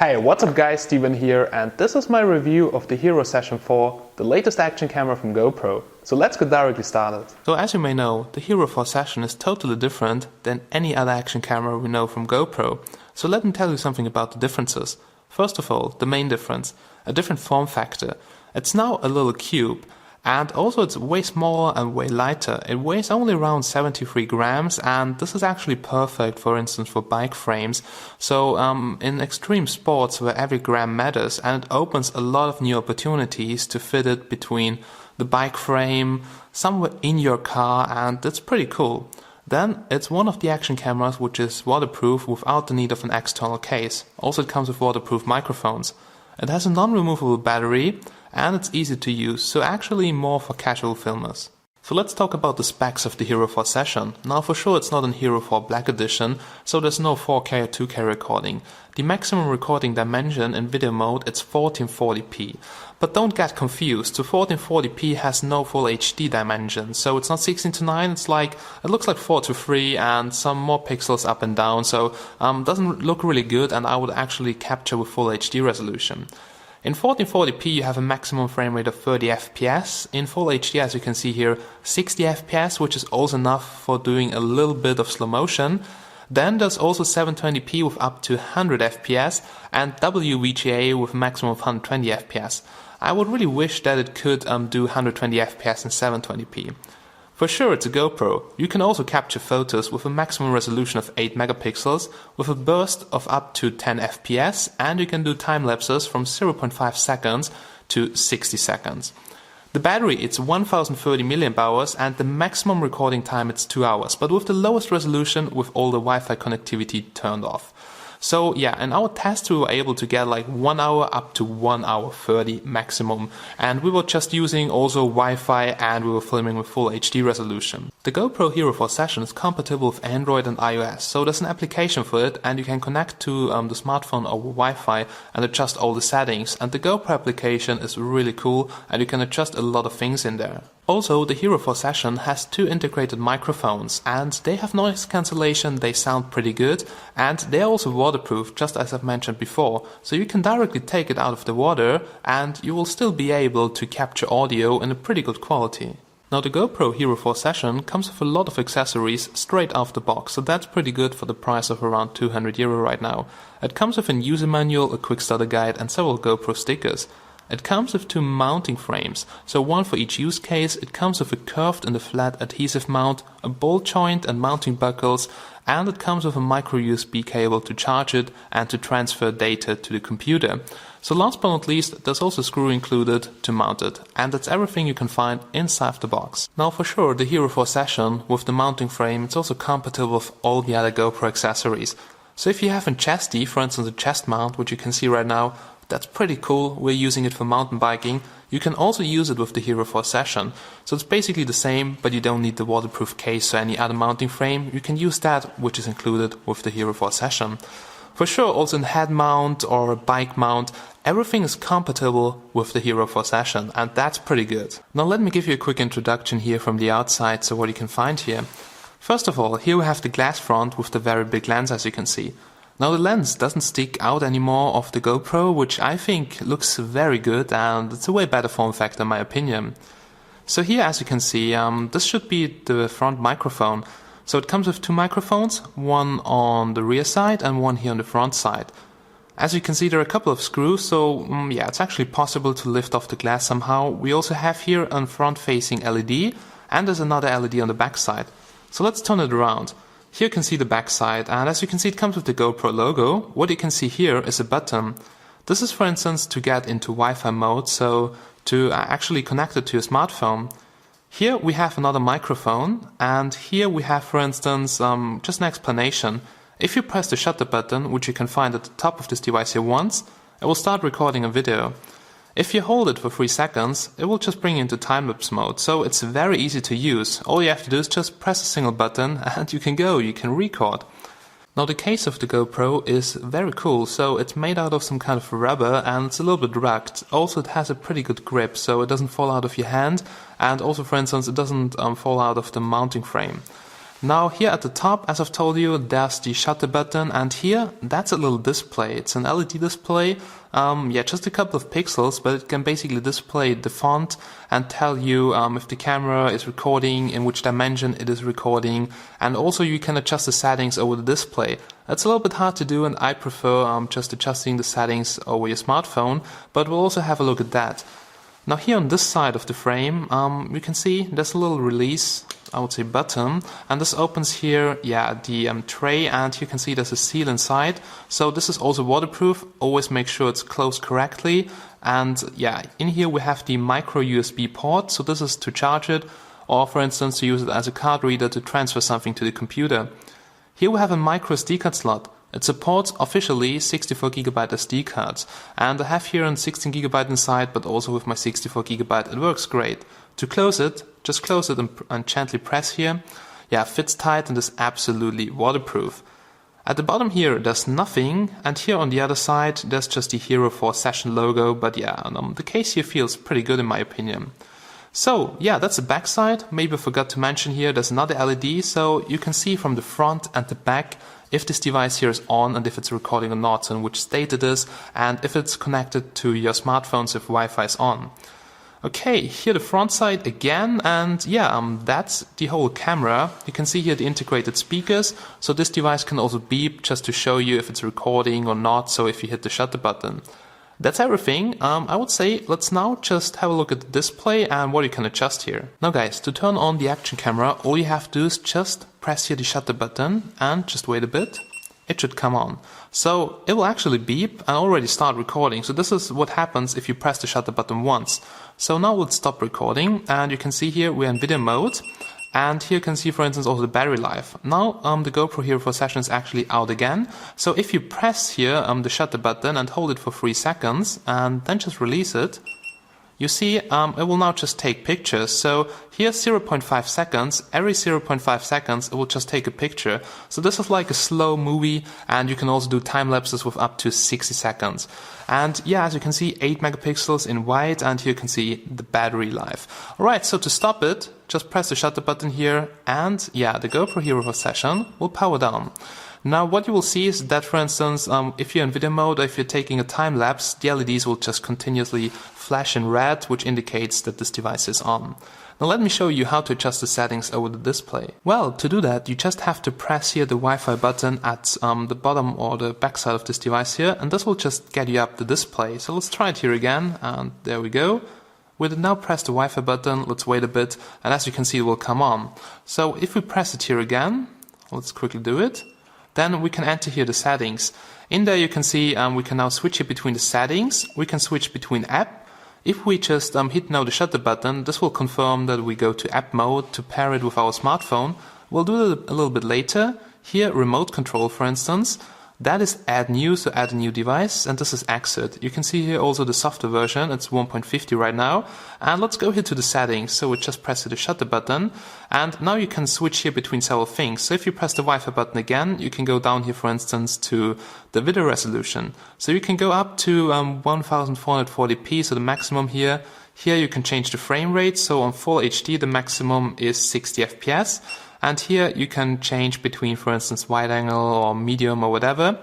Hey, what's up guys, Steven here, and this is my review of the Hero Session 4, the latest action camera from GoPro. So let's get directly started. So as you may know, the Hero 4 Session is totally different than any other action camera we know from GoPro. So let me tell you something about the differences. First of all, the main difference, a different form factor. It's now a little cube. And also it's way smaller and way lighter. It weighs only around 73 grams, and this is actually perfect, for instance, for bike frames. So in extreme sports where every gram matters, and it opens a lot of new opportunities to fit it between the bike frame, somewhere in your car, and that's pretty cool. Then it's one of the action cameras which is waterproof without the need of an external case. Also it comes with waterproof microphones. It has a non-removable battery and it's easy to use, so actually more for casual filmers. So let's talk about the specs of the Hero 4 Session. Now for sure it's not in Hero 4 Black Edition, so there's no 4K or 2K recording. The maximum recording dimension in video mode is 1440p. But don't get confused, so 1440p has no full HD dimension, so it's not 16:9, it looks like 4:3 and some more pixels up and down, so doesn't look really good, and I would actually capture with full HD resolution. In 1440p you have a maximum frame rate of 30 FPS, in full HD as you can see here 60 FPS, which is also enough for doing a little bit of slow motion. Then there's also 720p with up to 100 FPS and WVGA with a maximum of 120 FPS. I would really wish that it could do 120 FPS and 720p. For sure it's a GoPro. You can also capture photos with a maximum resolution of 8 megapixels with a burst of up to 10 FPS, and you can do time lapses from 0.5 seconds to 60 seconds. The battery it's 1030 mAh and the maximum recording time it's 2 hours, but with the lowest resolution with all the Wi-Fi connectivity turned off. So yeah, in our test we were able to get like 1 hour up to 1 hour 30 maximum, and we were just using also Wi-Fi and we were filming with full HD resolution. The GoPro Hero 4 Session is compatible with Android and iOS, so there's an application for it and you can connect to the smartphone over Wi-Fi and adjust all the settings, and the GoPro application is really cool and you can adjust a lot of things in there. Also, the Hero 4 Session has 2 integrated microphones and they have noise cancellation, they sound pretty good, and they're also waterproof, just as I've mentioned before, so you can directly take it out of the water and you will still be able to capture audio in a pretty good quality. Now the GoPro Hero 4 Session comes with a lot of accessories straight off the box, so that's pretty good for the price of around €200 right now. It comes with a user manual, a quick starter guide and several GoPro stickers. It comes with 2 mounting frames, so one for each use case. It comes with a curved and a flat adhesive mount, a ball joint and mounting buckles, and it comes with a micro USB cable to charge it and to transfer data to the computer. So last but not least, there's also a screw included to mount it, and that's everything you can find inside the box. Now for sure, the Hero 4 Session with the mounting frame, it's also compatible with all the other GoPro accessories. So if you have a chesty, for instance a chest mount, which you can see right now, that's pretty cool, we're using it for mountain biking. You can also use it with the Hero 4 Session. So it's basically the same, but you don't need the waterproof case or any other mounting frame. You can use that, which is included with the Hero 4 Session. For sure, also in head mount or a bike mount, everything is compatible with the Hero 4 Session, and that's pretty good. Now let me give you a quick introduction here from the outside, so what you can find here. First of all, here we have the glass front with the very big lens, as you can see. Now the lens doesn't stick out anymore of the GoPro, which I think looks very good and it's a way better form factor in my opinion. So here as you can see, this should be the front microphone. So it comes with 2 microphones, one on the rear side and one here on the front side. As you can see there are a couple of screws, so yeah, it's actually possible to lift off the glass somehow. We also have here a front facing LED and there's another LED on the back side. So let's turn it around. Here you can see the back side, and as you can see it comes with the GoPro logo. What you can see here is a button. This is for instance to get into Wi-Fi mode, so to actually connect it to your smartphone. Here we have another microphone, and here we have for instance just an explanation. If you press the shutter button, which you can find at the top of this device here once, it will start recording a video. If you hold it for 3 seconds, it will just bring you into time-lapse mode, so it's very easy to use. All you have to do is just press a single button and you can go, you can record. Now the case of the GoPro is very cool, so it's made out of some kind of rubber and it's a little bit rugged. Also it has a pretty good grip, so it doesn't fall out of your hand, and also for instance it doesn't fall out of the mounting frame. Now here at the top, as I've told you, there's the shutter button, and here, that's a little display. It's an LED display, just a couple of pixels, but it can basically display the font and tell you if the camera is recording, in which dimension it is recording, and also you can adjust the settings over the display. It's a little bit hard to do, and I prefer just adjusting the settings over your smartphone, but we'll also have a look at that. Now here on this side of the frame, you can see there's a little release, I would say button, and this opens here, the tray, and you can see there's a seal inside. So this is also waterproof. Always make sure it's closed correctly. And in here we have the micro USB port. So this is to charge it, or for instance to use it as a card reader to transfer something to the computer. Here we have a micro SD card slot. It supports officially 64GB SD cards, and I have here a 16GB inside, but also with my 64GB it works great. To close it, just close it and gently press here. Fits tight and is absolutely waterproof. At the bottom here there's nothing, and here on the other side there's just the HERO4 Session logo, but the case here feels pretty good in my opinion. So that's the back side. Maybe I forgot to mention here there's another LED, so you can see from the front and the back if this device here is on and if it's recording or not, and which state it is, and if it's connected to your smartphones if Wi-Fi is on. Okay, here the front side again, and that's the whole camera. You can see here the integrated speakers, so this device can also beep just to show you if it's recording or not, so if you hit the shutter button. That's everything. I would say let's now just have a look at the display and what you can adjust here. Now guys, to turn on the action camera, all you have to do is just press here the shutter button and just wait a bit. It should come on. So it will actually beep and already start recording. So this is what happens if you press the shutter button once. So now we'll stop recording, and you can see here we're in video mode. And here you can see, for instance, also the battery life. Now the GoPro HERO4 Session is actually out again. So if you press here the shutter button and hold it for 3 seconds and then just release it, you see it will now just take pictures. So here 0.5 seconds, every 0.5 seconds it will just take a picture. So this is like a slow movie, and you can also do time lapses with up to 60 seconds. And as you can see, 8 megapixels in wide, and here you can see the battery life. Alright, so to stop it, just press the shutter button here, and the GoPro HERO4 Session will power down. Now what you will see is that, for instance, if you're in video mode, or if you're taking a time lapse, the LEDs will just continuously flash in red, which indicates that this device is on. Now let me show you how to adjust the settings over the display. Well, to do that, you just have to press here the Wi-Fi button at the bottom or the back side of this device here, and this will just get you up the display. So let's try it here again, and there we go. We'll now press the Wi-Fi button, let's wait a bit, and as you can see it will come on. So if we press it here again, let's quickly do it, then we can enter here the settings. In there you can see we can now switch here between the settings, we can switch between app. If we just hit now the shutter button, this will confirm that we go to app mode to pair it with our smartphone. We'll do it a little bit later. Here, remote control, for instance. That is add new, so add a new device, and this is exit. You can see here also the software version, it's 1.50 right now. And let's go here to the settings, so we just press the shutter button, and now you can switch here between several things. So if you press the Wi-Fi button again, you can go down here, for instance, to the video resolution. So you can go up to 1440p, so the maximum here. Here you can change the frame rate, so on full HD the maximum is 60 FPS. And here you can change between, for instance, wide angle or medium or whatever.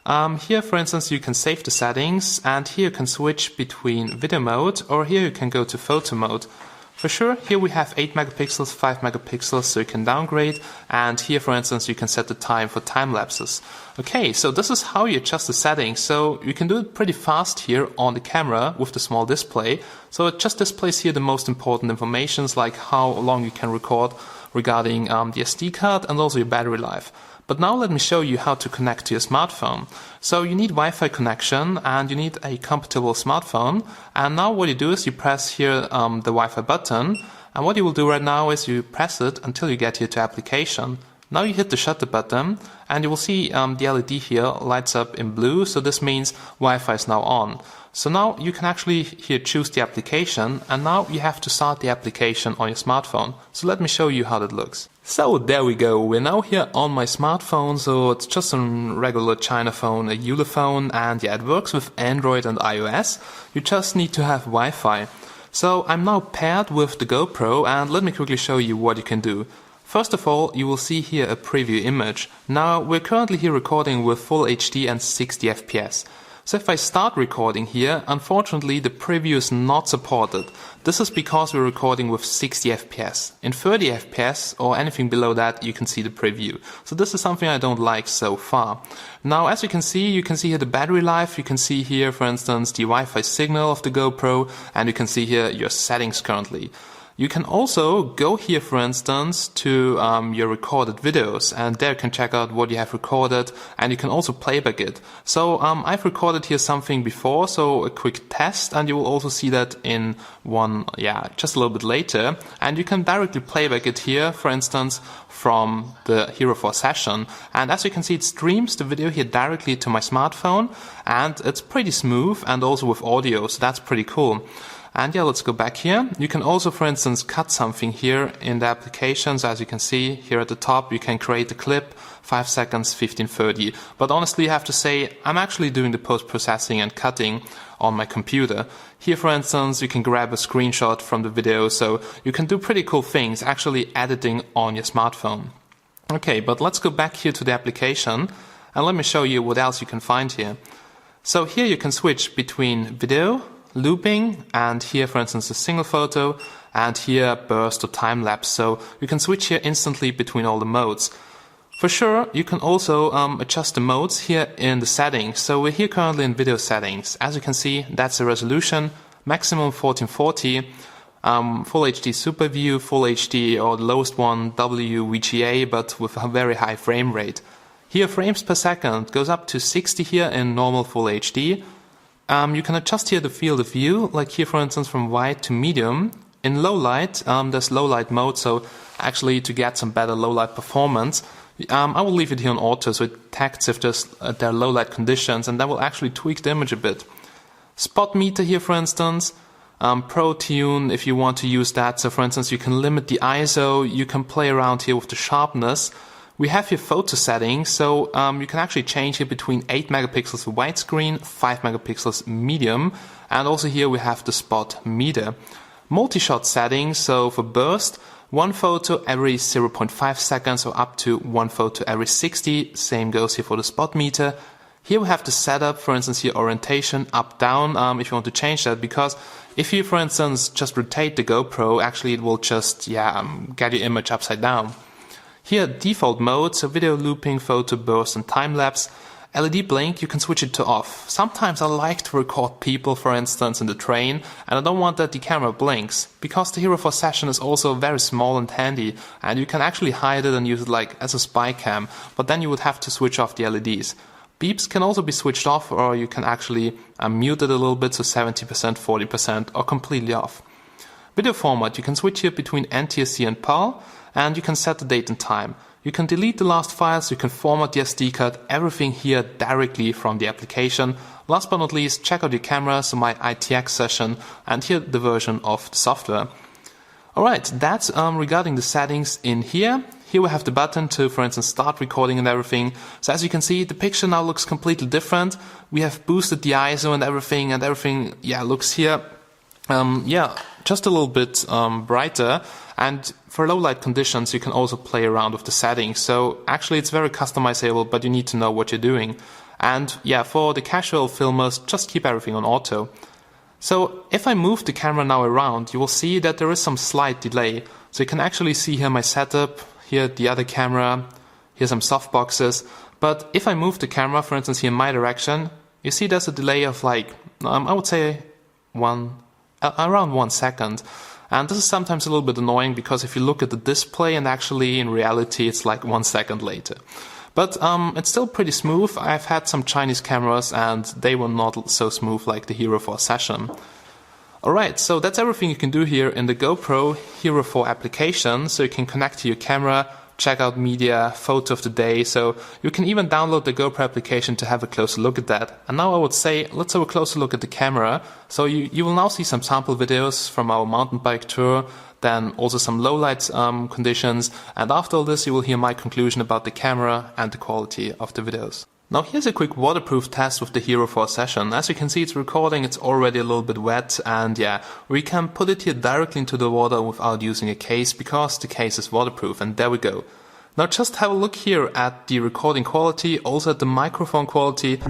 Here, for instance, you can save the settings, and here you can switch between video mode, or here you can go to photo mode. For sure, here we have 8 megapixels, 5 megapixels, so you can downgrade, and here, for instance, you can set the time for time lapses. Okay, so this is how you adjust the settings. So you can do it pretty fast here on the camera with the small display. So it just displays here the most important information, like how long you can record regarding the SD card and also your battery life. But now let me show you how to connect to your smartphone. So you need Wi-Fi connection and you need a compatible smartphone. And now what you do is you press here the Wi-Fi button. And what you will do right now is you press it until you get here to application. Now you hit the shutter button and you will see the LED here lights up in blue. So this means Wi-Fi is now on. So now you can actually here choose the application, and now you have to start the application on your smartphone. So let me show you how that looks. So there we go, we're now here on my smartphone, so it's just a regular China phone, a Ulefone, and it works with Android and iOS. You just need to have Wi-Fi. So I'm now paired with the GoPro, and let me quickly show you what you can do. First of all, you will see here a preview image. Now, we're currently here recording with full HD and 60 FPS. So if I start recording here, unfortunately the preview is not supported. This is because we're recording with 60 FPS. In 30 FPS or anything below that, you can see the preview. So this is something I don't like so far. Now, as you can see here the battery life. You can see here, for instance, the Wi-Fi signal of the GoPro, and you can see here your settings currently. You can also go here, for instance, to your recorded videos, and there you can check out what you have recorded, and you can also playback it. So I've recorded here something before, so a quick test, and you will also see that in one, just a little bit later. And you can directly playback it here, for instance, from the HERO4 Session. And as you can see, it streams the video here directly to my smartphone, and it's pretty smooth, and also with audio, so that's pretty cool. And let's go back here. You can also, for instance, cut something here in the applications. As you can see here at the top, you can create a clip, 5 seconds, 15, 30. But honestly, I have to say, I'm actually doing the post-processing and cutting on my computer. Here, for instance, you can grab a screenshot from the video, so you can do pretty cool things, actually editing on your smartphone. Okay, but let's go back here to the application, and let me show you what else you can find here. So here you can switch between video, looping, and here, for instance, a single photo, and here burst or time lapse. So you can switch here instantly between all the modes. For sure, you can also adjust the modes here in the settings. So we're here currently in video settings. As you can see, that's the resolution, maximum 1440, full HD Super View, full HD, or the lowest one, WVGA, but with a very high frame rate. Here, frames per second goes up to 60 here in normal full HD. You can adjust here the field of view, like here, for instance, from wide to medium. In low light, there's low light mode, so actually to get some better low light performance, I will leave it here on auto, so it detects if there are low light conditions, and that will actually tweak the image a bit. Spot meter here, for instance, Pro Tune if you want to use that. So for instance, you can limit the ISO, you can play around here with the sharpness. We have here photo settings, so you can actually change here between 8 megapixels widescreen, 5 megapixels medium, and also here we have the spot meter. Multi-shot settings, so for burst, 1 photo every 0.5 seconds or up to 1 photo every 60, same goes here for the spot meter. Here we have the setup, for instance here orientation, up, down, if you want to change that, because if you, for instance, just rotate the GoPro, actually it will just, get your image upside down. Here, default mode, so video looping, photo burst, and time-lapse. LED blink, you can switch it to off. Sometimes I like to record people, for instance, in the train, and I don't want that the camera blinks, because the HERO4 Session is also very small and handy, and you can actually hide it and use it like as a spy cam, but then you would have to switch off the LEDs. Beeps can also be switched off, or you can actually mute it a little bit, so 70%, 40%, or completely off. Video format, you can switch here between NTSC and PAL, and you can set the date and time. You can delete the last files, you can format the SD card, everything here directly from the application. Last but not least, check out your camera, so my ITX session, and here the version of the software. Alright, that's regarding the settings in here. Here we have the button to, for instance, start recording and everything. So as you can see, the picture now looks completely different. We have boosted the ISO and everything, looks here, just a little bit brighter. And for low light conditions, you can also play around with the settings. So actually it's very customizable, but you need to know what you're doing. And for the casual filmers, just keep everything on auto. So if I move the camera now around, you will see that there is some slight delay. So you can actually see here my setup, here the other camera, here some softboxes. But if I move the camera, for instance, here in my direction, you see there's a delay of like, I would say around 1 second. And this is sometimes a little bit annoying because if you look at the display and actually in reality it's like 1 second later. But it's still pretty smooth. I've had some Chinese cameras and they were not so smooth like the HERO4 Session. Alright, so that's everything you can do here in the GoPro HERO4 application. So you can connect to your camera, check out media, photo of the day, so you can even download the GoPro application to have a closer look at that. And now I would say, let's have a closer look at the camera. So you will now see some sample videos from our mountain bike tour, then also some low light conditions, and after all this you will hear my conclusion about the camera and the quality of the videos. Now here's a quick waterproof test with the HERO4 Session. As you can see, it's recording, it's already a little bit wet, and yeah, we can put it here directly into the water without using a case because the case is waterproof, and there we go. Now just have a look here at the recording quality, also at the microphone quality.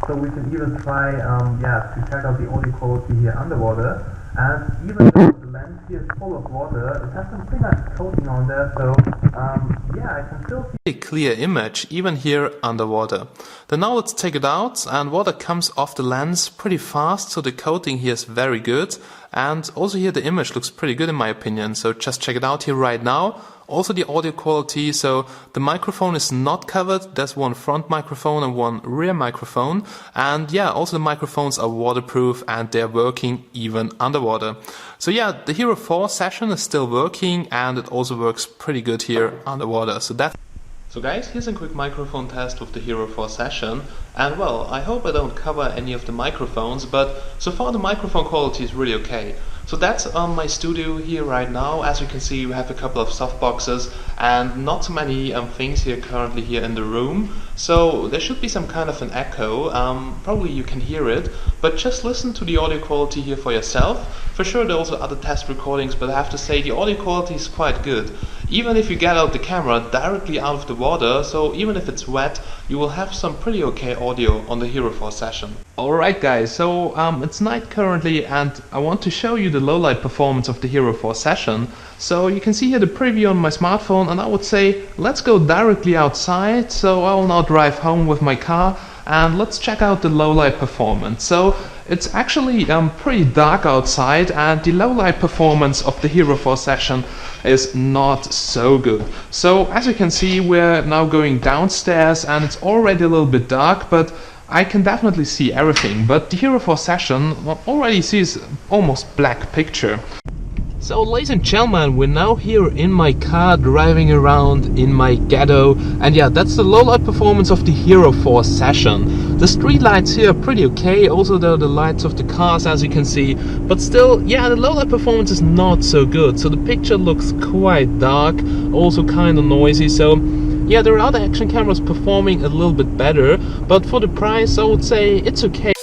So we can even try to check out the audio quality here underwater. And even though the lens here is full of water, it has some pretty nice coating on there, so I can still see a clear image, even here underwater. Then now let's take it out, and water comes off the lens pretty fast, so the coating here is very good. And also here the image looks pretty good in my opinion, so just check it out here right now. Also the audio quality, so the microphone is not covered, there's one front microphone and one rear microphone, and yeah, also the microphones are waterproof and they're working even underwater. So yeah, the HERO4 Session is still working and it also works pretty good here underwater. So guys, here's a quick microphone test with the HERO4 Session, and well, I hope I don't cover any of the microphones, but so far the microphone quality is really okay. So that's my studio here right now. As you can see, we have a couple of softboxes and not so many things here currently here in the room. So there should be some kind of an echo, probably you can hear it, but just listen to the audio quality here for yourself. For sure there are also other test recordings, but I have to say the audio quality is quite good. Even if you get out the camera directly out of the water, so even if it's wet, you will have some pretty okay audio on the HERO4 Session. Alright guys, so it's night currently and I want to show you the low-light performance of the HERO4 Session. So you can see here the preview on my smartphone, and I would say let's go directly outside. So I will now drive home with my car and let's check out the low-light performance. So it's actually pretty dark outside, and the low-light performance of the HERO4 Session is not so good. So as you can see, we're now going downstairs and it's already a little bit dark, but I can definitely see everything. But the HERO4 Session already sees almost black picture. So ladies and gentlemen, we're now here in my car driving around in my ghetto, and yeah, that's the low-light performance of the HERO4 Session. The street lights here are pretty okay, also the lights of the cars as you can see, but still, yeah, the low-light performance is not so good. So the picture looks quite dark, also kind of noisy, so yeah, there are other action cameras performing a little bit better, but for the price I would say it's okay.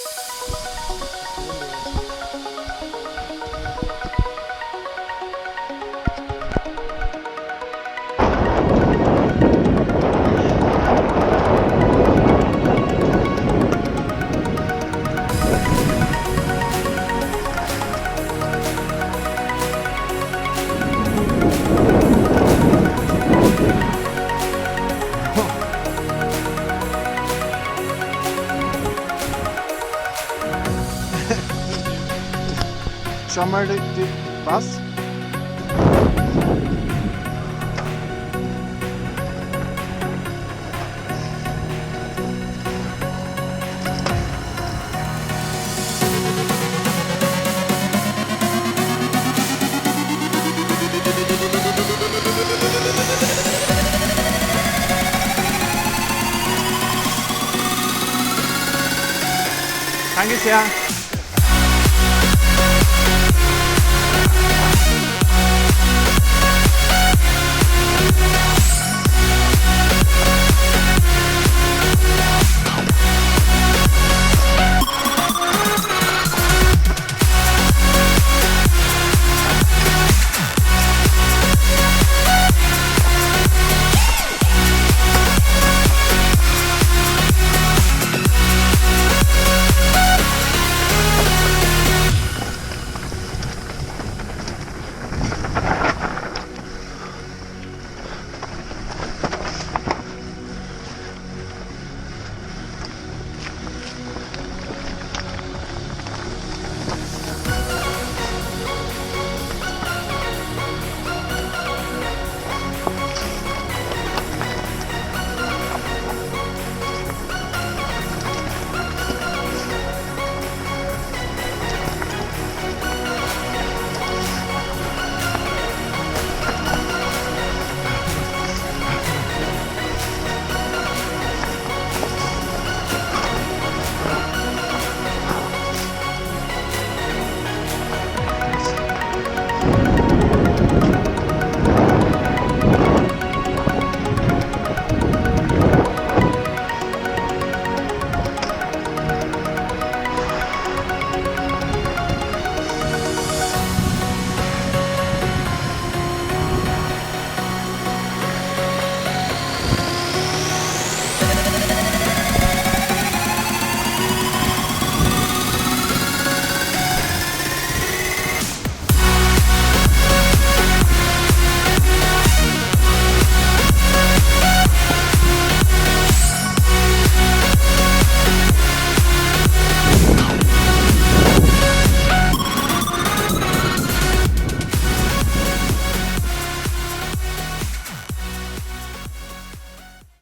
Schau mal, was? Danke sehr.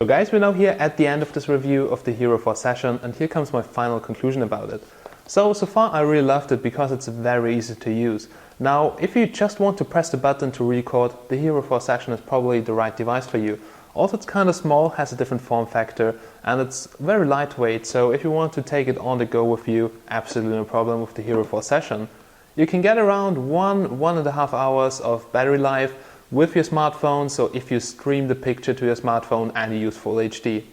So guys, we're now here at the end of this review of the Hero 4 Session, and here comes my final conclusion about it. So far I really loved it because it's very easy to use. Now, if you just want to press the button to record, the Hero 4 Session is probably the right device for you. Also, it's kind of small, has a different form factor, and it's very lightweight, so if you want to take it on the go with you, absolutely no problem with the Hero 4 Session. You can get around 1.5 hours of battery life with your smartphone, so if you stream the picture to your smartphone and you use full HD.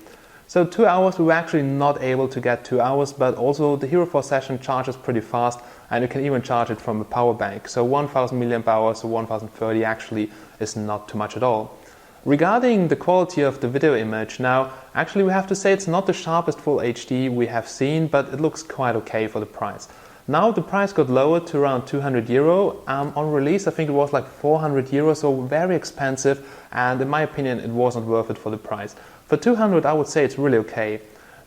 So 2 hours, we were actually not able to get 2 hours, but also the Hero 4 Session charges pretty fast, and you can even charge it from a power bank. So 1000 milliamp hours or 1030 actually is not too much at all. Regarding the quality of the video image, now actually we have to say it's not the sharpest full HD we have seen, but it looks quite okay for the price. Now the price got lowered to around 200 euro. On release I think it was like 400 euro, so very expensive, and in my opinion it wasn't worth it for the price. For 200 I would say it's really okay.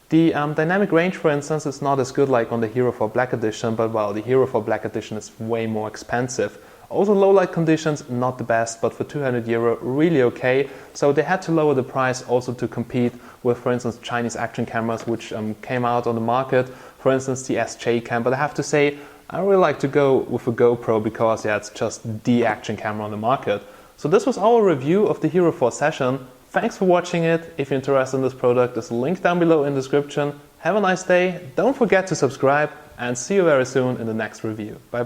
The dynamic range, for instance, is not as good like on the Hero 4 Black Edition, but well, the Hero 4 Black Edition is way more expensive. Also low light conditions, not the best, but for 200 euro, really okay. So they had to lower the price also to compete with, for instance, Chinese action cameras which came out on the market, for instance the SJ cam. But I have to say, I really like to go with a GoPro because yeah, it's just the action camera on the market. So this was our review of the Hero 4 Session. Thanks for watching it. If you're interested in this product, there's a link down below in the description. Have a nice day, don't forget to subscribe, and see you very soon in the next review. Bye bye.